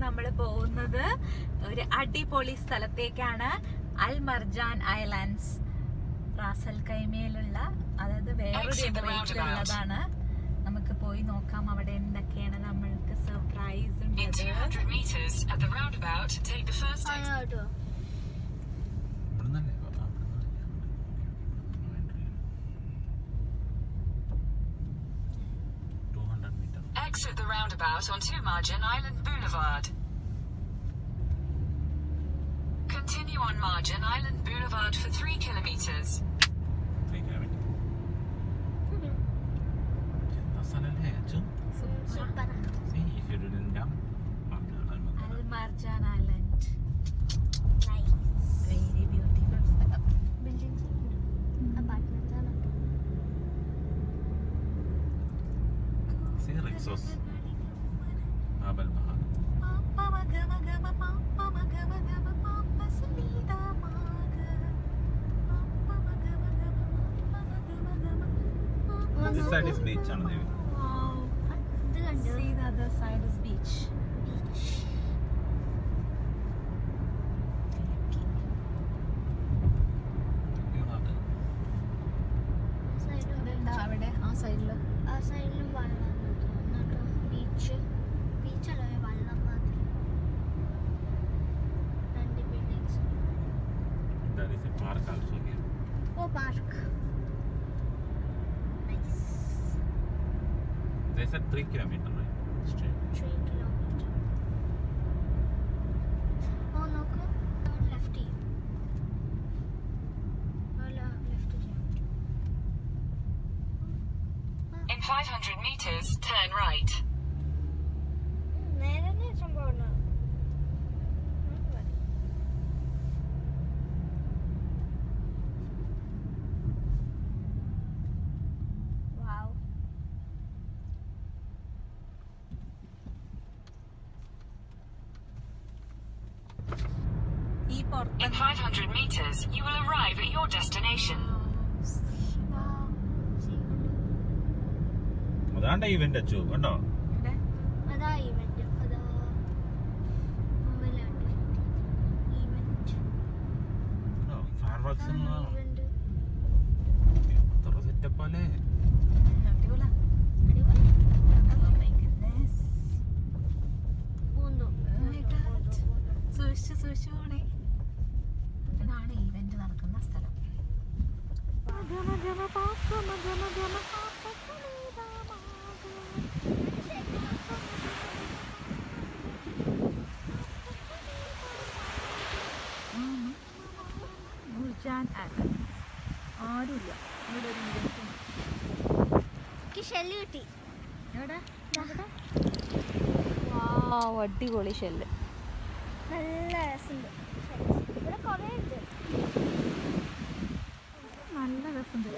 നമ്മൾ പോകുന്നത് ഒരു അടിപൊളി സ്ഥലത്തേക്കാണ്. അൽ മർജാൻ ഐലൻഡ്സ്, റാസൽ കൈമയിലുള്ള, അതായത് വേറൊരു എമിറേറ്റിലുള്ളതാണ്. നമുക്ക് പോയി നോക്കാം അവിടെ എന്തൊക്കെയാണ് നമ്മൾക്ക് സർപ്രൈസ് ഉണ്ട്. Exit the roundabout onto Marjan Island Boulevard. Continue on Marjan Island Boulevard for 3 kilometers. 3 kilometers. Super. See, if you didn't jump, Al Marjan Island. Nice. Very beautiful സ്ഥലം. Buildings ഉണ്ട്. Apartments ആണ്. see Rixos, Abel Bahar. This side is beach ആണ് ദേവി. ഇത് കണ്ടോ? See the other side is beach. Side ഇതെന്താ അവിടെ ആ സൈഡില്? ആ സൈഡിലും വെള്ളം എന്നിട്ട് ബീച്ച് ബീച്ചല്ല വെള്ളം മാത്രം. 2 buildings. There is a park also here. ഓ park. Nice. They said 3 kilometers, right? Straight. 3 kilometre. ഓ നോക്ക്, ലെഫ്റ്റ് ചെയ്യും. ലെഫ്റ്റ് ചെയ്യാൻ പറ്റും. In 500 meters, turn right. നേരെ സംഭവം. വാവ്. ഈ പുറത്ത് In 500 meters, you will arrive at your destination. അതാണ്ട് ഇവന്റ് അച്ചു കണ്ടോ? അതാ ഇവന്റ്. അതാ മുമ്പിലുണ്ട് ഇവന്റ്. ഫയർവർക്സ് ഇവന്റ് അത്ര സെറ്റപ്പ് അല്ലേ? അടിപൊളി. Oh my goodness. പൂന്തോ. Oh my God. സൂക്ഷിച്ച് പോണേ. ഇതാണ് ഈവന്റ് നടക്കുന്ന സ്ഥലം. മുർജാൻ ഐലൻഡ്സ്. ആരുമില്ല ഇവിടെ ഒരു ഈവന്റ്. എനിക്ക് ഷെല്ല് കിട്ടി. എവിടെ? അടിപൊളി ഷെല്ല്. നല്ല രസമുണ്ട്. ഇവിടെ കുറേ ഉണ്ട്. നല്ല രസമുണ്ട്.